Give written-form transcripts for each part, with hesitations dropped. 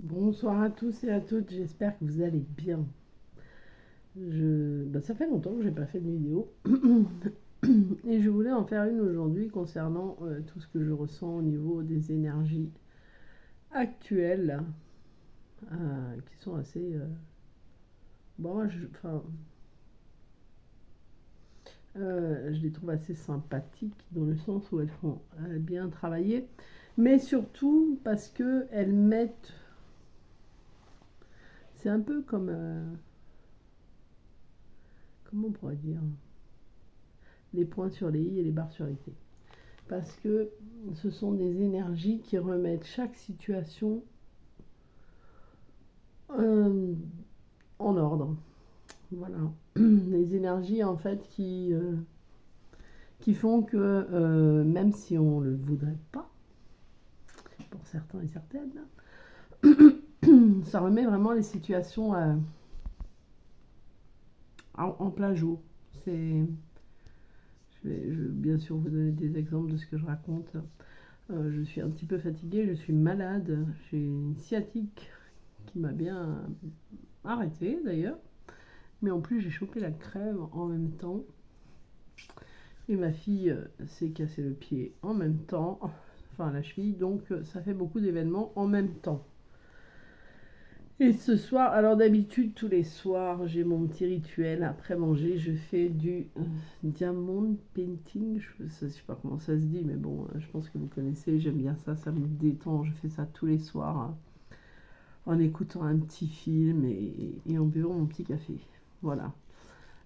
Bonsoir à tous et à toutes, j'espère que vous allez bien. Ça fait longtemps que j'ai pas fait de vidéo et je voulais en faire une aujourd'hui concernant tout ce que je ressens au niveau des énergies actuelles qui sont assez... bon, je les trouve assez sympathiques dans le sens où elles font bien travailler, mais surtout parce que elles mettent... C'est un peu comme... comment on pourrait dire, les points sur les i et les barres sur les t. Parce que ce sont des énergies qui remettent chaque situation euh, en ordre. Voilà. Les énergies en fait qui font que même si on ne le voudrait pas, pour certains et certaines, ça remet vraiment les situations en plein jour. Je vais bien sûr vous donner des exemples de ce que je raconte. Je suis un petit peu fatiguée, je suis malade, j'ai une sciatique qui m'a bien arrêtée d'ailleurs. Mais en plus, j'ai chopé la crève en même temps. Et ma fille s'est cassé le pied en même temps, enfin la cheville, donc ça fait beaucoup d'événements en même temps. Et ce soir, alors d'habitude, tous les soirs, j'ai mon petit rituel. Après manger, je fais du diamond painting. Je sais pas comment ça se dit, mais bon, je pense que vous connaissez. J'aime bien ça, ça me détend. Je fais ça tous les soirs en écoutant un petit film et en buvant mon petit café. Voilà.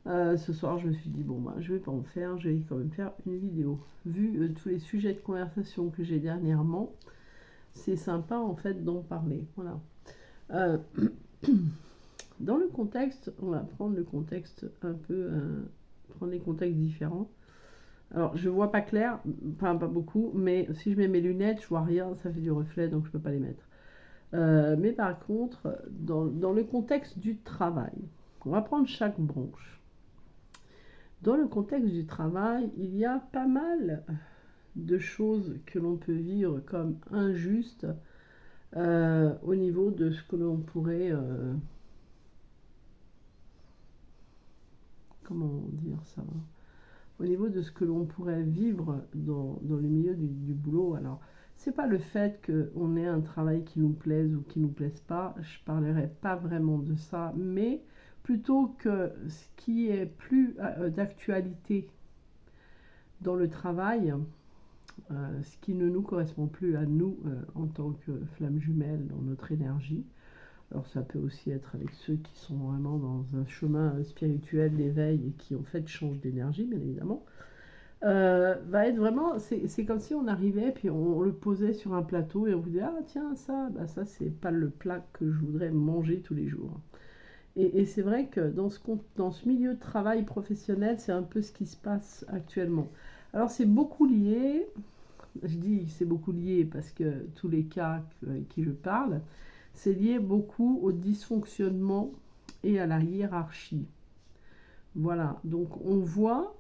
Ce soir, je me suis dit, bon, je vais pas en faire, je vais quand même faire une vidéo. Vu tous les sujets de conversation que j'ai dernièrement, c'est sympa en fait d'en parler. Voilà. Euh, dans le contexte, on va prendre le contexte un peu, prendre les contextes différents. Alors, je vois pas clair, enfin pas beaucoup, mais si je mets mes lunettes, je vois rien, ça fait du reflet, donc je peux pas les mettre. Mais par contre, dans le contexte du travail, on va prendre chaque branche. Dans le contexte du travail, il y a pas mal de choses que l'on peut vivre comme injustes au niveau de ce que l'on pourrait, comment dire ça, au niveau de ce que l'on pourrait vivre dans le milieu du boulot. Alors, c'est pas le fait qu'on ait un travail qui nous plaise ou qui nous plaise pas, je parlerai pas vraiment de ça, mais plutôt que ce qui est plus d'actualité dans le travail, ce qui ne nous correspond plus à nous en tant que flamme jumelle dans notre énergie. Alors ça peut aussi être avec ceux qui sont vraiment dans un chemin spirituel d'éveil et qui en fait changent d'énergie, bien évidemment. Va être vraiment, c'est comme si on arrivait puis on le posait sur un plateau et on vous dit ah tiens ça, ça c'est pas le plat que je voudrais manger tous les jours. Et c'est vrai que dans ce milieu de travail professionnel, c'est un peu ce qui se passe actuellement. Alors c'est beaucoup lié, je dis c'est beaucoup lié parce que tous les cas avec qui je parle, c'est lié beaucoup au dysfonctionnement et à la hiérarchie. Voilà, donc on voit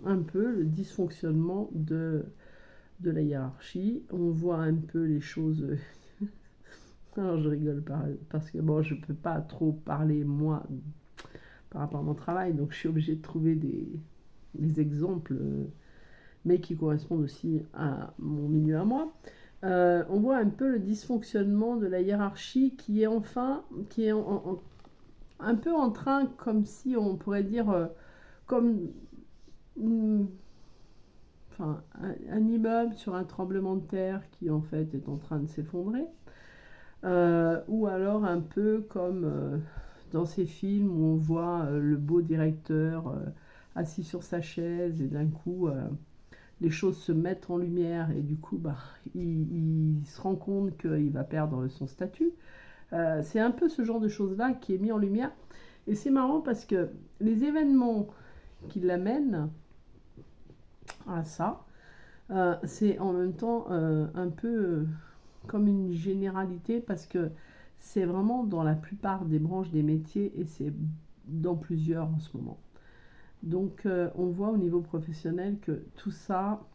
un peu le dysfonctionnement de la hiérarchie, on voit un peu les choses... Alors je rigole parce que bon, je ne peux pas trop parler moi par rapport à mon travail, donc je suis obligée de trouver des exemples, mais qui correspondent aussi à mon milieu à moi. On voit un peu le dysfonctionnement de la hiérarchie qui est un peu en train, comme si on pourrait dire, comme enfin, un immeuble sur un tremblement de terre qui en fait est en train de s'effondrer. Ou alors un peu comme dans ces films où on voit le beau directeur assis sur sa chaise et d'un coup les choses se mettent en lumière et du coup il se rend compte qu'il va perdre son statut. C'est un peu ce genre de choses-là qui est mis en lumière. Et c'est marrant parce que les événements qui l'amènent à ça, c'est en même temps un peu comme une généralité parce que c'est vraiment dans la plupart des branches des métiers et c'est dans plusieurs en ce moment. Donc on voit au niveau professionnel que tout ça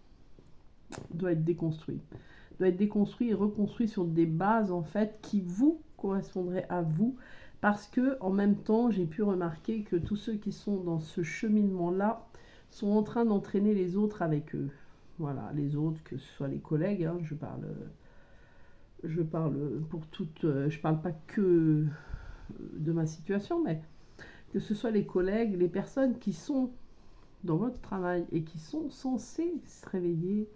doit être déconstruit. Doit être déconstruit et reconstruit sur des bases en fait qui vous correspondrait à vous, parce que en même temps, j'ai pu remarquer que tous ceux qui sont dans ce cheminement-là sont en train d'entraîner les autres avec eux. Voilà, les autres, que ce soit les collègues, hein, je parle pour toutes, je parle pas que de ma situation, mais que ce soit les collègues, les personnes qui sont dans votre travail et qui sont censés se réveiller,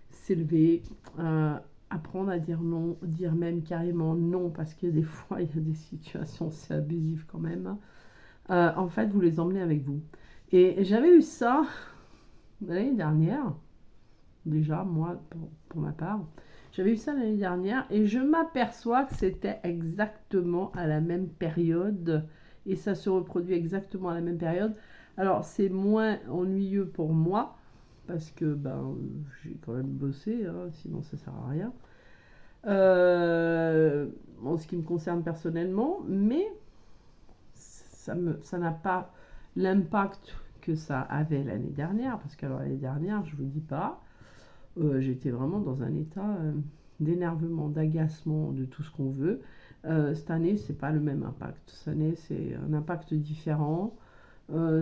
s'élever, apprendre à dire non, dire même carrément non, parce que des fois, il y a des situations, c'est abusif quand même. En fait, vous les emmenez avec vous. Et j'avais eu ça l'année dernière, déjà, moi, pour ma part. J'avais eu ça l'année dernière et je m'aperçois que c'était exactement à la même période et ça se reproduit exactement à la même période. Alors, c'est moins ennuyeux pour moi parce que j'ai quand même bossé, hein, sinon ça sert à rien. En ce qui me concerne personnellement, mais ça n'a pas l'impact que ça avait l'année dernière, parce que l'année dernière, je vous dis pas, j'étais vraiment dans un état d'énervement, d'agacement, de tout ce qu'on veut. Cette année, c'est pas le même impact. Cette année, c'est un impact différent.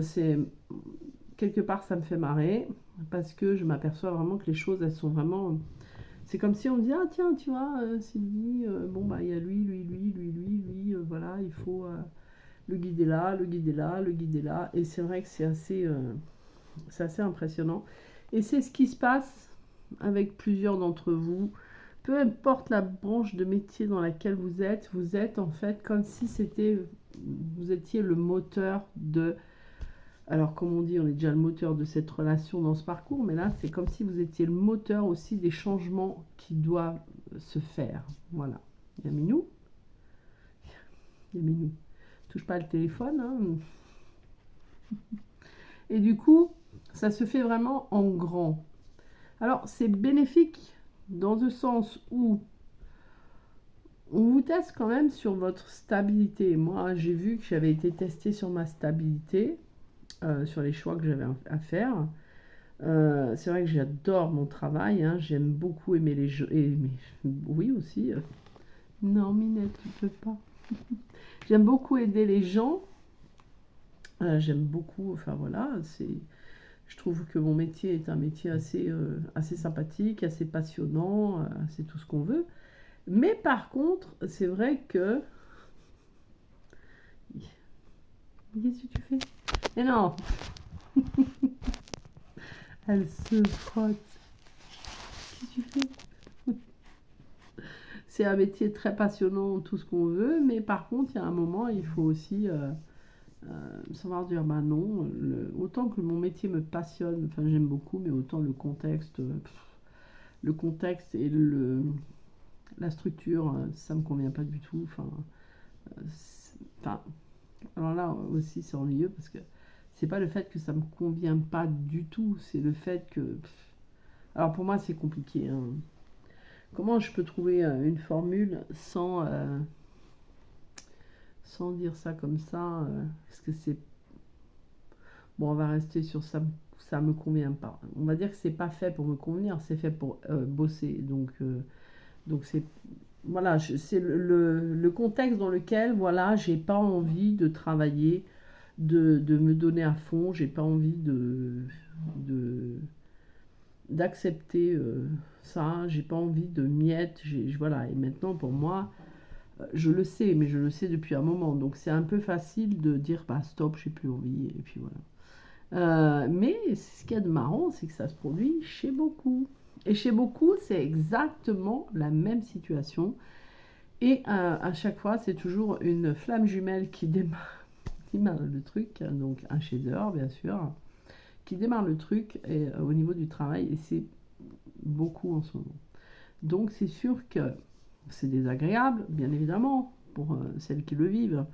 C'est quelque part, ça me fait marrer parce que je m'aperçois vraiment que les choses, elles sont vraiment. C'est comme si on me dit ah tiens, tu vois, Sylvie, bon bah il y a lui, voilà, il faut le guider là, le guider là, le guider là. Et c'est vrai que c'est assez impressionnant. Et c'est ce qui se passe avec plusieurs d'entre vous. Peu importe la branche de métier dans laquelle vous êtes en fait comme si vous étiez le moteur de. Alors comme on dit, on est déjà le moteur de cette relation dans ce parcours, mais là c'est comme si vous étiez le moteur aussi des changements qui doivent se faire. Voilà. Il y a Minou. Il y a Minou. Touche pas le téléphone. Hein. Et du coup, ça se fait vraiment en grand. Alors, c'est bénéfique dans le sens où on vous teste quand même sur votre stabilité. Moi, j'ai vu que j'avais été testée sur ma stabilité, sur les choix que j'avais à faire. C'est vrai que j'adore mon travail, hein. J'aime beaucoup aimer les jeux. Oui, aussi. Non, Minette, tu peux pas. J'aime beaucoup aider les gens. J'aime beaucoup, enfin voilà, je trouve que mon métier est un métier assez sympathique, assez passionnant, c'est tout ce qu'on veut. Mais par contre, c'est vrai que. Qu'est-ce que tu fais? Mais non. Elle se frotte. Qu'est-ce que tu fais? C'est un métier très passionnant, tout ce qu'on veut, mais par contre, il y a un moment, il faut aussi savoir dire bah non. Autant que mon métier me passionne, enfin j'aime beaucoup, mais autant le contexte et la structure, ça me convient pas du tout. Enfin, alors là aussi c'est ennuyeux parce que c'est pas le fait que ça me convient pas du tout, c'est le fait que. Alors pour moi c'est compliqué. Hein. Comment je peux trouver une formule sans dire ça comme ça parce que c'est. Bon, on va rester sur ça. Ça me convient pas. On va dire que c'est pas fait pour me convenir, c'est fait pour bosser. Donc c'est voilà, c'est le contexte dans lequel voilà, j'ai pas envie de travailler, de me donner à fond, j'ai pas envie de d'accepter ça, j'ai pas envie de miettes, voilà. Et maintenant pour moi, je le sais, mais je le sais depuis un moment, donc c'est un peu facile de dire bah stop, j'ai plus envie, et puis voilà. Mais ce qu'il y a de marrant, c'est que ça se produit chez beaucoup. Et chez beaucoup, c'est exactement la même situation. Et à chaque fois, c'est toujours une flamme jumelle qui démarre le truc, donc un shader, bien sûr, qui démarre le truc au niveau du travail, et c'est beaucoup en ce moment. Donc c'est sûr que c'est désagréable, bien évidemment, pour celles qui le vivent.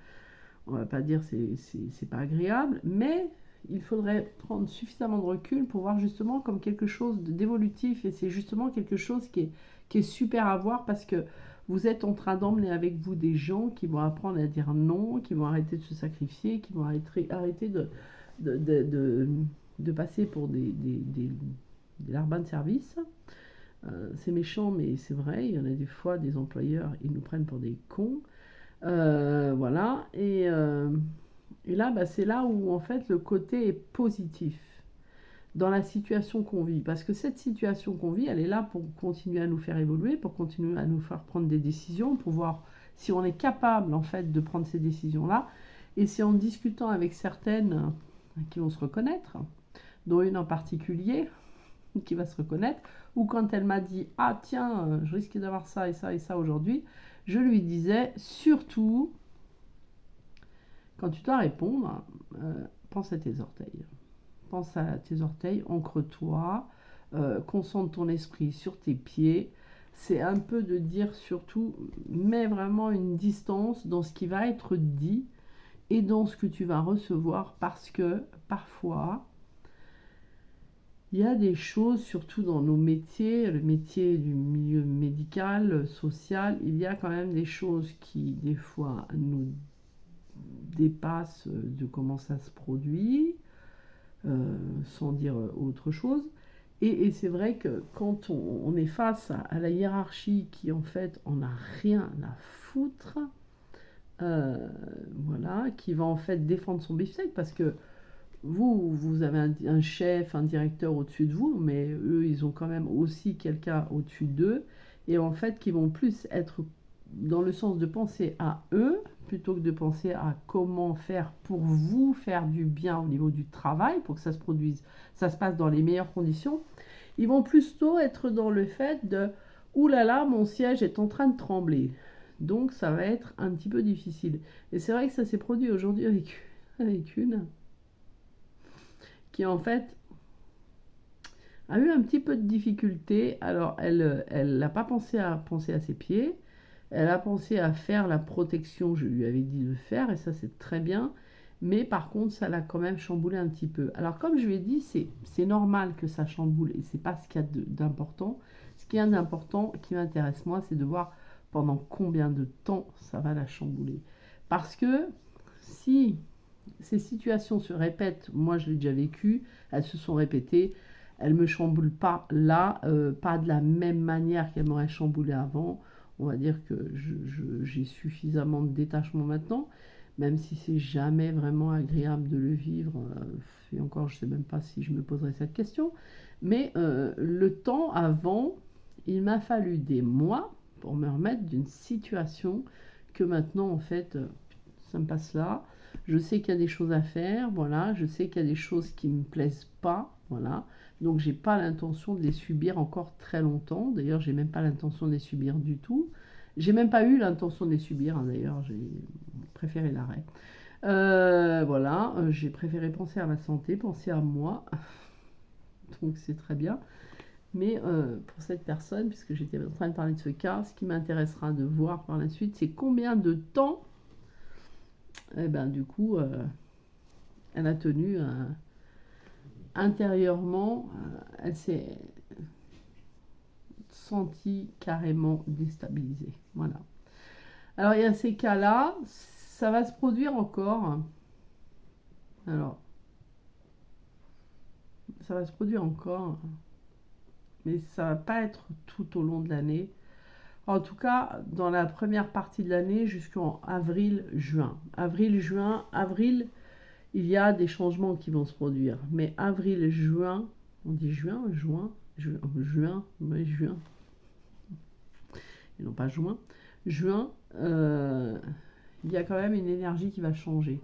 On va pas dire c'est pas agréable, mais il faudrait prendre suffisamment de recul pour voir justement comme quelque chose d'évolutif, et c'est justement quelque chose qui est super à voir parce que vous êtes en train d'emmener avec vous des gens qui vont apprendre à dire non, qui vont arrêter de se sacrifier, qui vont arrêter de passer pour des larbins de service. C'est méchant, mais c'est vrai, il y en a des fois, des employeurs, ils nous prennent pour des cons. Voilà, et là, bah, c'est là où en fait le côté est positif dans la situation qu'on vit. Parce que cette situation qu'on vit, elle est là pour continuer à nous faire évoluer, pour continuer à nous faire prendre des décisions, pour voir si on est capable en fait de prendre ces décisions-là. Et c'est en discutant avec certaines qui vont se reconnaître, dont une en particulier qui va se reconnaître, ou quand elle m'a dit ah tiens, je risque d'avoir ça et ça aujourd'hui, je lui disais surtout quand tu dois répondre, pense à tes orteils. Pense à tes orteils, ancre-toi, concentre ton esprit sur tes pieds. C'est un peu de dire surtout, mets vraiment une distance dans ce qui va être dit et dans ce que tu vas recevoir parce que parfois, il y a des choses, surtout dans nos métiers, le métier du milieu médical, social, il y a quand même des choses qui, des fois, nous dépassent de comment ça se produit, sans dire autre chose. Et c'est vrai que quand on est face à la hiérarchie qui, en fait, en a rien à foutre, voilà, qui va en fait défendre son beefsteak parce que vous avez un chef, un directeur au-dessus de vous, mais eux, ils ont quand même aussi quelqu'un au-dessus d'eux, et en fait, qui vont plus être dans le sens de penser à eux, plutôt que de penser à comment faire pour vous faire du bien au niveau du travail, pour que ça se produise, ça se passe dans les meilleures conditions. Ils vont plutôt être dans le fait de « Ouh là là, mon siège est en train de trembler ». Donc, ça va être un petit peu difficile. Et c'est vrai que ça s'est produit aujourd'hui avec une qui en fait a eu un petit peu de difficulté. Alors elle n'a pas pensé à ses pieds, elle a pensé à faire la protection, je lui avais dit de faire, et ça c'est très bien, mais par contre ça l'a quand même chamboulé un petit peu. Alors comme je lui ai dit, c'est normal que ça chamboule, et c'est pas ce qu'il y a d'important. Ce qui est d'important, qui m'intéresse moi, c'est de voir pendant combien de temps ça va la chambouler. Parce que si ces situations se répètent, moi je l'ai déjà vécu, elles se sont répétées, elles ne me chamboulent pas là, pas de la même manière qu'elles m'auraient chamboulé avant. On va dire que j'ai suffisamment de détachement maintenant, même si c'est jamais vraiment agréable de le vivre. Et encore, je ne sais même pas si je me poserai cette question. Mais le temps avant, il m'a fallu des mois pour me remettre d'une situation que maintenant, en fait, ça me passe là. Je sais qu'il y a des choses à faire, voilà. Je sais qu'il y a des choses qui ne me plaisent pas, voilà. Donc, j'ai pas l'intention de les subir encore très longtemps. D'ailleurs, j'ai même pas l'intention de les subir du tout. J'ai même pas eu l'intention de les subir, hein, d'ailleurs. J'ai préféré l'arrêt. Voilà, j'ai préféré penser à ma santé, penser à moi. Donc, c'est très bien. Mais pour cette personne, puisque j'étais en train de parler de ce cas, ce qui m'intéressera de voir par la suite, c'est combien de temps, eh ben, du coup, elle a tenu intérieurement, elle s'est sentie carrément déstabilisée. Voilà. Alors, il y a ces cas-là, ça va se produire encore. Alors, ça va se produire encore, mais ça va pas être tout au long de l'année. En tout cas, dans la première partie de l'année jusqu'en avril-juin. Avril, il y a des changements qui vont se produire. Mais avril-juin, on dit juin, et non pas juin, juin, il y a quand même une énergie qui va changer.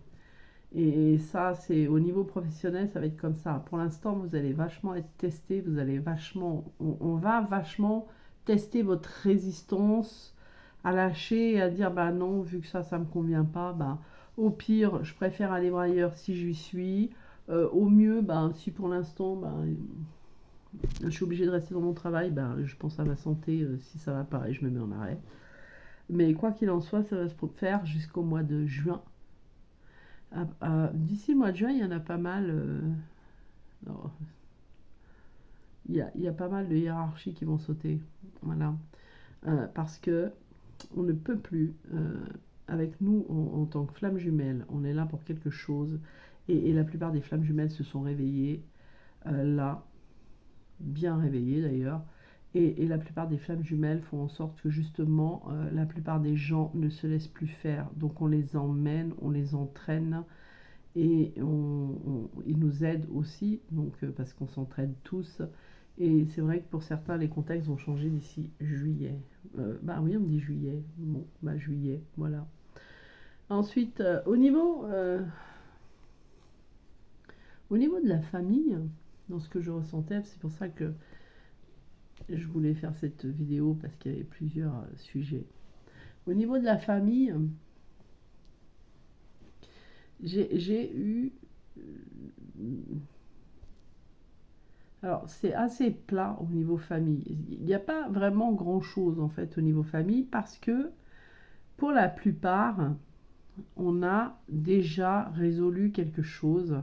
Et ça, c'est au niveau professionnel, ça va être comme ça. Pour l'instant, vous allez vachement être testé, vous allez vachement, on va vachement tester votre résistance à lâcher et à dire bah non, vu que ça me convient pas, bah au pire, je préfère aller voir ailleurs si j'y suis. Au mieux, bah si pour l'instant, bah je suis obligée de rester dans mon travail, bah je pense à ma santé, si ça va pas, et je me mets en arrêt. Mais quoi qu'il en soit, ça va se faire jusqu'au mois de juin. D'ici le mois de juin, il y en a pas mal. Il y a pas mal de hiérarchies qui vont sauter. Voilà. Parce que on ne peut plus, avec nous en tant que flammes jumelles, on est là pour quelque chose. Et la plupart des flammes jumelles se sont réveillées là, bien réveillées d'ailleurs. Et la plupart des flammes jumelles font en sorte que justement, la plupart des gens ne se laissent plus faire. Donc on les emmène, on les entraîne et ils nous aident aussi, donc, parce qu'on s'entraide tous. Et c'est vrai que pour certains, les contextes vont changer d'ici juillet. Bah oui, on me dit juillet. Bon, bah juillet, voilà. Ensuite, au niveau de la famille, dans ce que je ressentais, c'est pour ça que je voulais faire cette vidéo parce qu'il y avait plusieurs sujets. Au niveau de la famille, j'ai eu... Alors, c'est assez plat au niveau famille. Il n'y a pas vraiment grand-chose en fait au niveau famille parce que pour la plupart, on a déjà résolu quelque chose.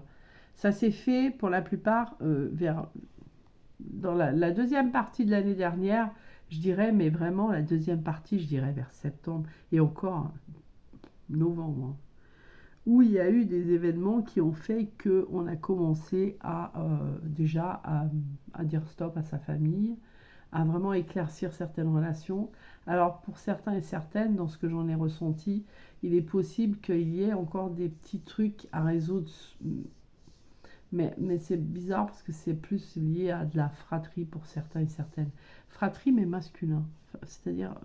Ça s'est fait pour la plupart dans la deuxième partie de l'année dernière, je dirais, mais vraiment la deuxième partie, je dirais vers septembre et encore novembre, où il y a eu des événements qui ont fait qu'on a commencé déjà à dire stop à sa famille, à vraiment éclaircir certaines relations. Alors pour certains et certaines, dans ce que j'en ai ressenti, il est possible qu'il y ait encore des petits trucs à résoudre. Mais c'est bizarre parce que c'est plus lié à de la fratrie pour certains et certaines. Fratrie mais masculin, c'est-à-dire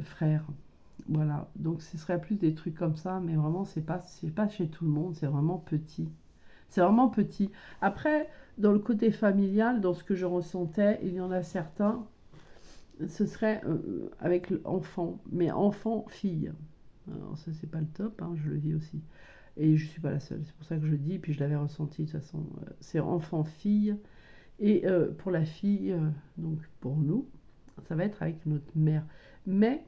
frère. Voilà, donc ce serait plus des trucs comme ça, mais vraiment c'est pas chez tout le monde, c'est vraiment petit. C'est vraiment petit. Après, dans le côté familial, dans ce que je ressentais, il y en a certains, ce serait avec l'enfant, mais enfant-fille. Alors ça c'est pas le top, hein, je le vis aussi. Et je suis pas la seule, c'est pour ça que je le dis, puis je l'avais ressenti de toute façon. C'est enfant-fille. Et pour la fille, donc pour nous, ça va être avec notre mère. Mais,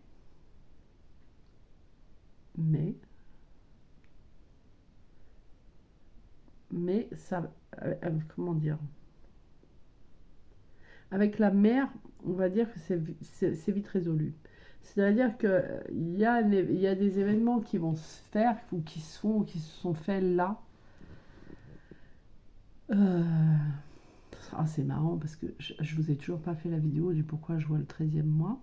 mais, mais ça, comment dire? Avec la mère, on va dire que c'est vite résolu. C'est-à-dire qu'il y a des événements qui vont se faire ou qui se sont faits là. C'est marrant parce que je vous ai toujours pas fait la vidéo du pourquoi je vois le 13e mois.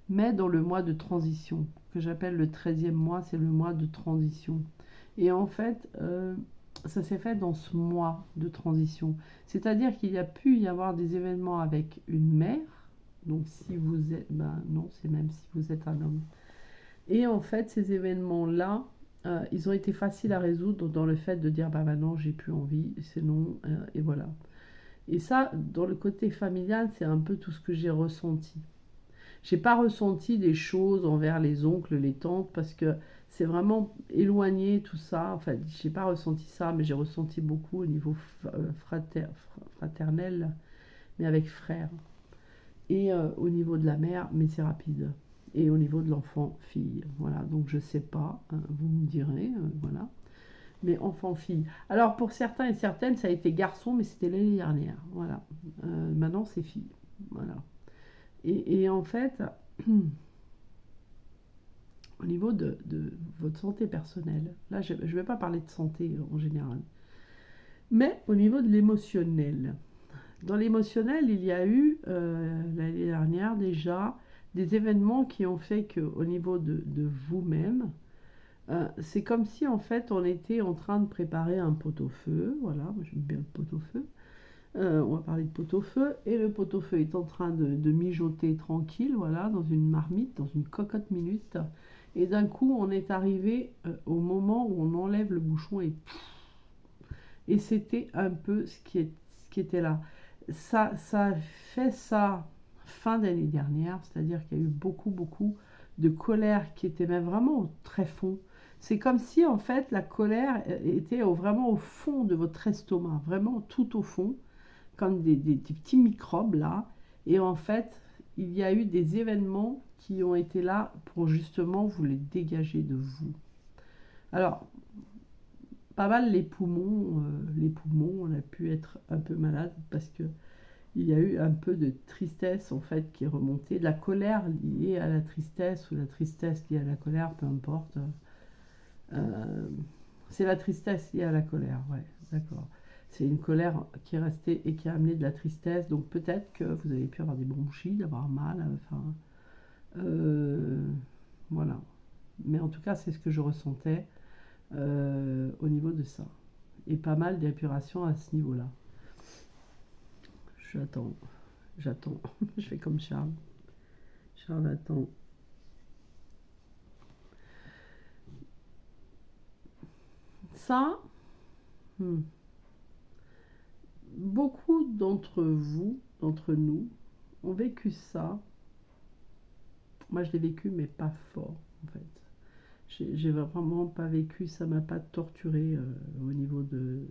Mais dans le mois de transition, que j'appelle le 13e mois, c'est le mois de transition. Et en fait, ça s'est fait dans ce mois de transition. C'est-à-dire qu'il y a pu y avoir des événements avec une mère. Donc si vous êtes... Ben non, c'est même si vous êtes un homme. Et en fait, ces événements-là, ils ont été faciles à résoudre dans le fait de dire, bah maintenant, j'ai plus envie, c'est non, et voilà. Et ça, dans le côté familial, c'est un peu tout ce que j'ai ressenti. J'ai pas ressenti des choses envers les oncles, les tantes, parce que c'est vraiment éloigné tout ça. Enfin, j'ai pas ressenti ça, mais j'ai ressenti beaucoup au niveau fraternel, mais avec frère. Et au niveau de la mère, mais c'est rapide. Et au niveau de l'enfant, fille. Voilà, donc je sais pas, hein, vous me direz, voilà. Mais enfant, fille. Alors pour certains et certaines, ça a été garçon, mais c'était l'année dernière. Voilà. Maintenant, c'est fille. Voilà. Et en fait, au niveau de votre santé personnelle, là je ne vais pas parler de santé en général, mais au niveau de l'émotionnel. Dans l'émotionnel, il y a eu l'année dernière déjà des événements qui ont fait qu'au niveau de vous-même, c'est comme si en fait on était en train de préparer un pot-au-feu. Voilà, moi j'aime bien le pot-au-feu. On va parler de pot-au-feu, et le pot-au-feu est en train de mijoter tranquille, voilà, dans une marmite, dans une cocotte minute, et d'un coup on est arrivé au moment où on enlève le bouchon et c'était un peu ce qui était là. Ça a fait ça fin d'année dernière, c'est-à-dire qu'il y a eu beaucoup de colère qui était même vraiment au très fond. C'est comme si en fait la colère était vraiment au fond de votre estomac, vraiment tout au fond, comme des petits microbes là. Et en fait, il y a eu des événements qui ont été là pour justement vous les dégager de vous. Alors, pas mal les poumons, on a pu être un peu malade parce que il y a eu un peu de tristesse en fait qui est remontée, de la colère liée à la tristesse ou la tristesse liée à la colère, peu importe. C'est la tristesse liée à la colère, ouais, d'accord. C'est une colère qui est restée et qui a amené de la tristesse. Donc peut-être que vous avez pu avoir des bronchites, d'avoir mal. Enfin, euh, voilà. Mais en tout cas, c'est ce que je ressentais au niveau de ça. Et pas mal d'épuration à ce niveau-là. J'attends. J'attends. Je fais comme Charles. Charles attend. Ça, hmm, beaucoup d'entre vous, d'entre nous, ont vécu ça. Moi, je l'ai vécu, mais pas fort, en fait. J'ai vraiment pas vécu, ça m'a pas torturé au niveau de,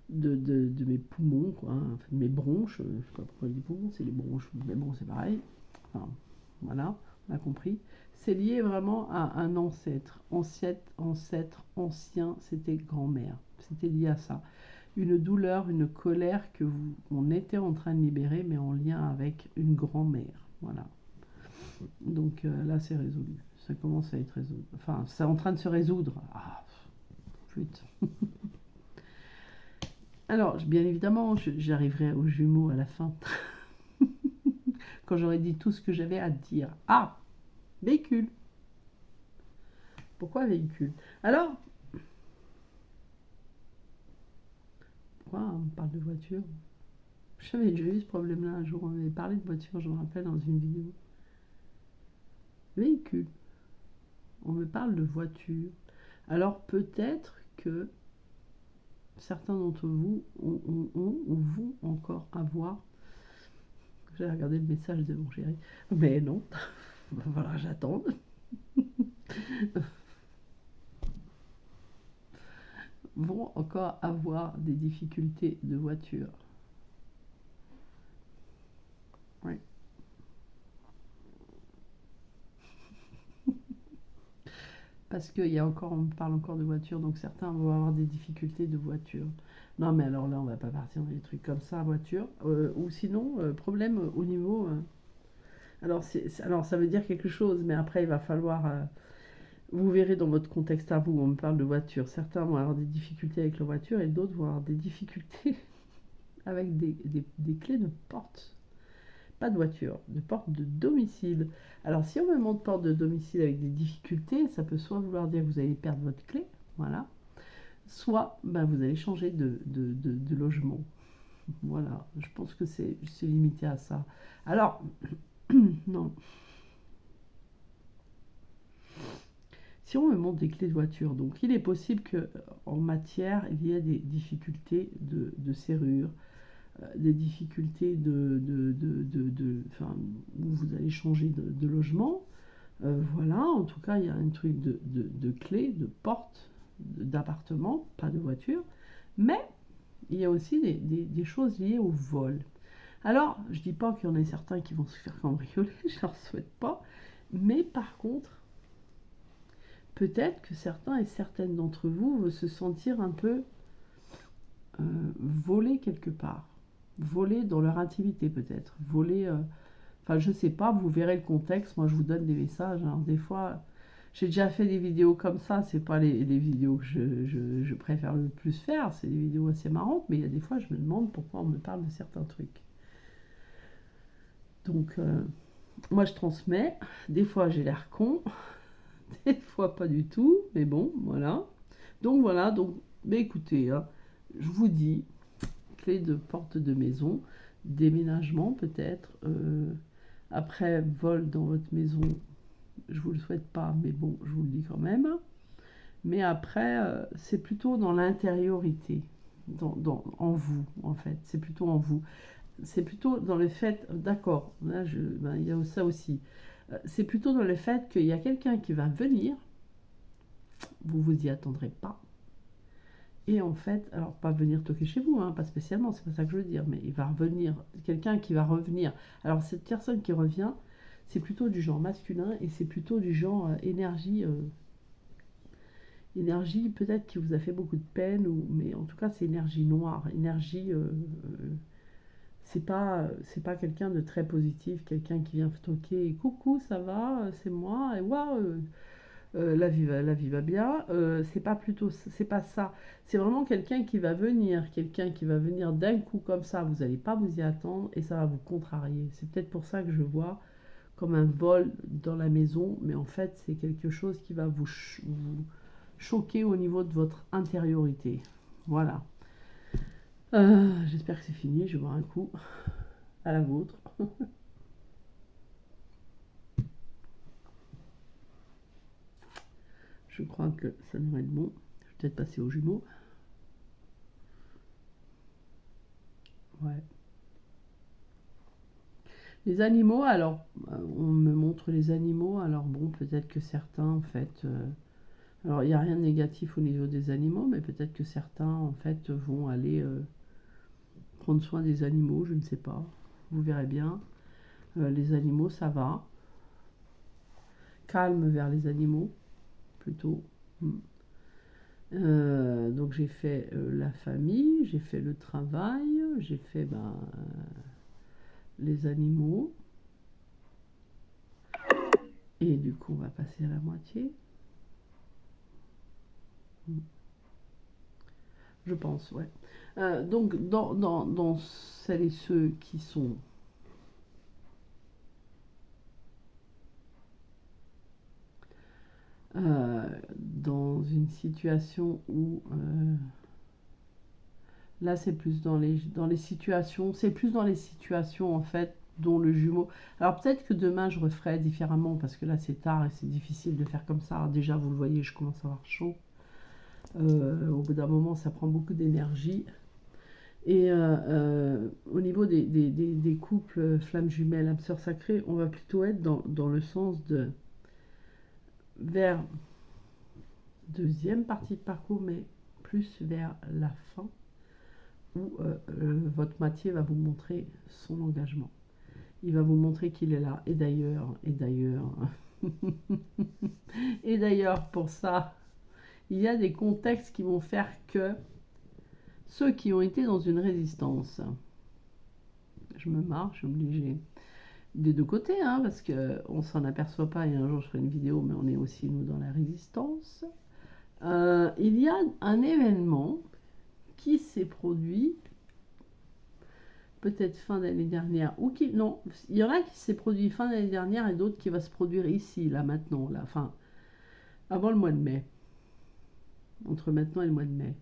de mes poumons, quoi, hein, enfin, de mes bronches. Je sais pas pourquoi je dis poumons, c'est les bronches, mais bon, c'est pareil. Enfin, voilà, on a compris. C'est lié vraiment à un ancêtre. Ancêtre, ancien, c'était grand-mère. C'était lié à ça. Une douleur, une colère que on était en train de libérer, mais en lien avec une grand-mère. Voilà. Donc là, c'est résolu. Ça commence à être résolu. Enfin, c'est en train de se résoudre. Ah, flûte. Alors, bien évidemment, j'arriverai aux jumeaux à la fin. Quand j'aurai dit tout ce que j'avais à dire. Ah, véhicule. Pourquoi véhicule? Alors, pourquoi on parle de voiture? J'avais déjà eu ce problème-là un jour. On avait parlé de voiture, je me rappelle, dans une vidéo. Véhicule. On me parle de voiture. Alors, peut-être que certains d'entre vous vont encore avoir. J'ai regardé le message de mon chéri. Mais non. Voilà, j'attends. Vont encore avoir des difficultés de voiture. Oui. Parce qu'il y a encore, on parle encore de voiture, donc certains vont avoir des difficultés de voiture. Non, mais alors là, on va pas partir dans des trucs comme ça, voiture. Ou sinon, problème au niveau. Alors, ça veut dire quelque chose, mais après, il va falloir. Vous verrez dans votre contexte à vous, on me parle de voiture. Certains vont avoir des difficultés avec la voiture et d'autres vont avoir des difficultés avec des clés de porte. Pas de voiture, de porte de domicile. Alors, si on me demande porte de domicile avec des difficultés, ça peut soit vouloir dire que vous allez perdre votre clé, voilà, soit ben, vous allez changer de logement. Voilà, je pense que c'est limité à ça. Alors, non. Si on me montre des clés de voiture, donc il est possible qu'en matière, il y ait des difficultés de serrure, des difficultés enfin, où vous allez changer de logement. Voilà, en tout cas, il y a un truc de clé, de porte, d'appartement, pas de voiture. Mais il y a aussi des choses liées au vol. Alors, je dis pas qu'il y en a certains qui vont se faire cambrioler, je ne leur souhaite pas. Mais par contre, peut-être que certains et certaines d'entre vous vont se sentir un peu volés quelque part. Volés dans leur intimité peut-être. Volés, enfin je sais pas, vous verrez le contexte. Moi je vous donne des messages. Alors, des fois, j'ai déjà fait des vidéos comme ça. C'est pas les vidéos que je préfère le plus faire. C'est des vidéos assez marrantes. Mais il y a des fois, je me demande pourquoi on me parle de certains trucs. Donc, moi je transmets. Des fois j'ai l'air con. Des fois pas du tout, mais bon, voilà. Donc voilà, donc, mais écoutez, hein, je vous dis, clé de porte de maison, déménagement peut-être, après vol dans votre maison, je vous le souhaite pas, mais bon, je vous le dis quand même. Mais après, c'est plutôt dans l'intériorité, en vous, en fait, c'est plutôt en vous. C'est plutôt dans le fait, d'accord, là, ben, il y a ça aussi. C'est plutôt dans le fait qu'il y a quelqu'un qui va venir, vous vous y attendrez pas. Et en fait, alors pas venir toquer chez vous, hein, pas spécialement, c'est pas ça que je veux dire, mais il va revenir, quelqu'un qui va revenir. Alors cette personne qui revient, c'est plutôt du genre masculin et c'est plutôt du genre énergie, énergie peut-être qui vous a fait beaucoup de peine, mais en tout cas c'est énergie noire, énergie, c'est pas quelqu'un de très positif, quelqu'un qui vient toquer, coucou ça va, c'est moi, et waouh, la vie va bien. C'est pas ça. C'est vraiment quelqu'un qui va venir d'un coup comme ça. Vous n'allez pas vous y attendre et ça va vous contrarier. C'est peut-être pour ça que je vois comme un vol dans la maison, mais en fait, c'est quelque chose qui va vous choquer au niveau de votre intériorité. Voilà. J'espère que c'est fini. Je vais boire un coup à la vôtre. Je crois que ça devrait être bon. Je vais peut-être passer aux jumeaux. Ouais. Les animaux, alors, on me montre les animaux, alors bon, peut-être que certains, en fait, alors il n'y a rien de négatif au niveau des animaux, mais peut-être que certains, en fait, vont aller prendre soin des animaux, je ne sais pas. Vous verrez bien. Les animaux, ça va. Calme vers les animaux, plutôt. Mm. Donc j'ai fait la famille, j'ai fait le travail, j'ai fait les animaux. Et du coup, on va passer à la moitié. Je pense, ouais. Donc, dans celles et ceux qui sont dans une situation où là, c'est plus dans les situations, c'est plus dans les situations en fait dont le jumeau. Alors peut-être que demain je referai différemment parce que là c'est tard et c'est difficile de faire comme ça. Alors, déjà, vous le voyez, je commence à avoir chaud. Au bout d'un moment, ça prend beaucoup d'énergie. Et au niveau des couples flammes jumelles, âmes sœurs sacrées, on va plutôt être dans le sens de vers deuxième partie de parcours, mais plus vers la fin, où votre moitié va vous montrer son engagement. Il va vous montrer qu'il est là. Et d'ailleurs, pour ça, il y a des contextes qui vont faire que ceux qui ont été dans une résistance, je me marre, je suis obligée, des deux côtés, hein, parce qu'on s'en aperçoit pas, et un jour je ferai une vidéo, mais on est aussi, nous, dans la résistance. Il y a un événement qui s'est produit peut-être fin d'année dernière, ou qui... Non, il y en a qui s'est produit fin d'année dernière et d'autres qui va se produire ici, là, maintenant, là, enfin, avant le mois de mai, entre maintenant et le mois de mai,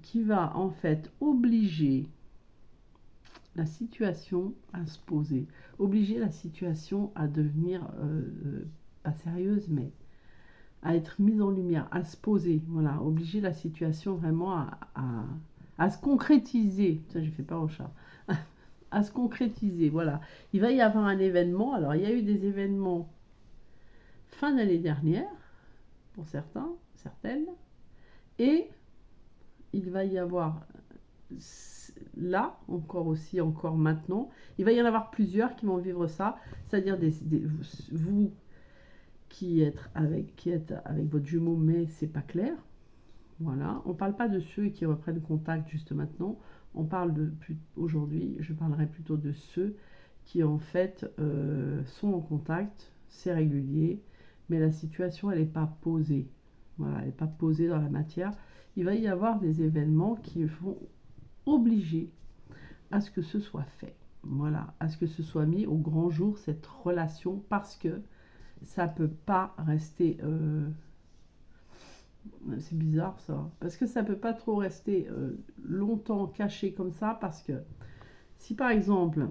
qui va en fait obliger la situation à se poser, obliger la situation à devenir pas sérieuse, mais à être mise en lumière, à se poser, voilà, obliger la situation vraiment à se concrétiser. Ça, j'ai fait peur au chat. À se concrétiser, voilà. Il va y avoir un événement. Alors, il y a eu des événements fin d'année dernière, pour certains, certaines, et il va y avoir là, encore maintenant, il va y en avoir plusieurs qui vont vivre ça, c'est-à-dire vous qui êtes avec votre jumeau, mais c'est pas clair. Voilà, on parle pas de ceux qui reprennent contact juste maintenant. On parle aujourd'hui, je parlerai plutôt de ceux qui en fait sont en contact, c'est régulier, mais la situation elle n'est pas posée. Voilà, elle n'est pas posée dans la matière. Il va y avoir des événements qui vont obliger à ce que ce soit fait. Voilà, à ce que ce soit mis au grand jour cette relation parce que ça peut pas rester. C'est bizarre ça, parce que ça peut pas trop rester longtemps caché comme ça, parce que si par exemple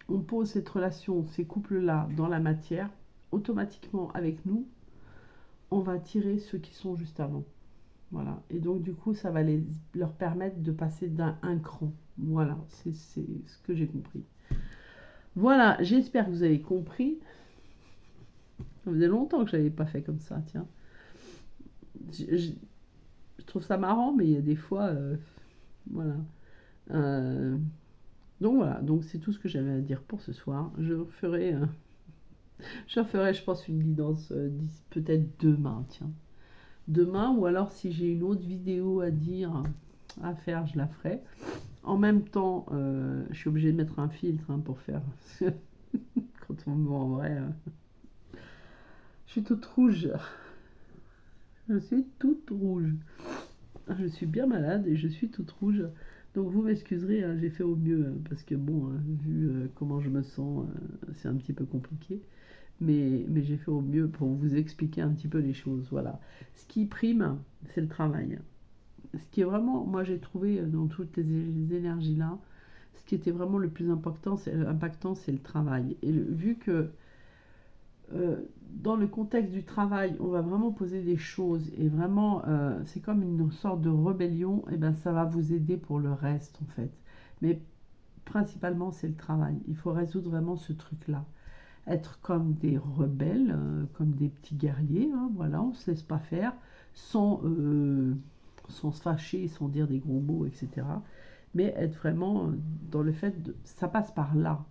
on pose cette relation, ces couples-là dans la matière, automatiquement avec nous, on va tirer ceux qui sont juste avant. Voilà, et donc du coup ça va leur permettre de passer d'un cran. Voilà, c'est ce que j'ai compris. Voilà, j'espère que vous avez compris. Ça faisait longtemps que je n'avais pas fait comme ça, tiens. Je trouve ça marrant, mais il y a des fois, voilà. Euh, donc voilà, donc c'est tout ce que j'avais à dire pour ce soir. Je referai, je pense, une guidance peut-être demain, tiens. Demain, ou alors si j'ai une autre vidéo à dire, à faire, je la ferai. En même temps, je suis obligée de mettre un filtre hein, pour faire. Quand on me voit en vrai. Je suis toute rouge. Je suis toute rouge. Je suis bien malade et je suis toute rouge. Donc vous m'excuserez, hein, j'ai fait au mieux parce que bon, vu comment je me sens, c'est un petit peu compliqué. Mais j'ai fait au mieux pour vous expliquer un petit peu les choses. Voilà. Ce qui prime, c'est le travail. Ce qui est vraiment, moi j'ai trouvé dans toutes les énergies-là, ce qui était vraiment le plus impactant, c'est le travail. Et vu que dans le contexte du travail, on va vraiment poser des choses et vraiment, c'est comme une sorte de rébellion, et ben ça va vous aider pour le reste en fait. Mais principalement, c'est le travail. Il faut résoudre vraiment ce truc-là. Être comme des rebelles, comme des petits guerriers, hein, voilà, on ne se laisse pas faire, sans se fâcher, sans dire des gros mots, etc. Mais être vraiment dans le fait de... Ça passe par là.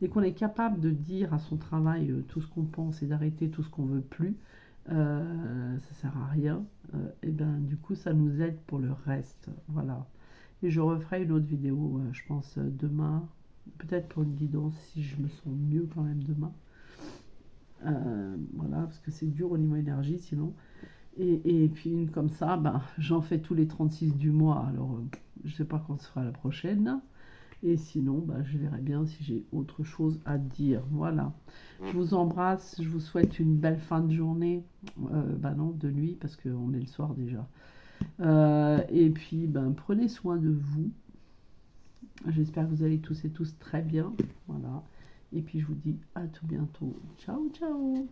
Dès qu'on est capable de dire à son travail tout ce qu'on pense et d'arrêter tout ce qu'on veut plus, ça sert à rien. Et ben du coup, ça nous aide pour le reste. Voilà. Et je referai une autre vidéo, je pense demain, peut-être pour une guidance si je me sens mieux quand même demain. Voilà, parce que c'est dur au niveau énergie sinon. Et puis une comme ça, ben, j'en fais tous les 36 du mois. Alors, je sais pas quand sera la prochaine. Et sinon, ben, je verrai bien si j'ai autre chose à dire. Voilà. Je vous embrasse. Je vous souhaite une belle fin de journée. Ben non, de nuit, parce qu'on est le soir déjà. Et puis, ben, prenez soin de vous. J'espère que vous allez tous et tous très bien. Voilà. Et puis, je vous dis à tout bientôt. Ciao, ciao.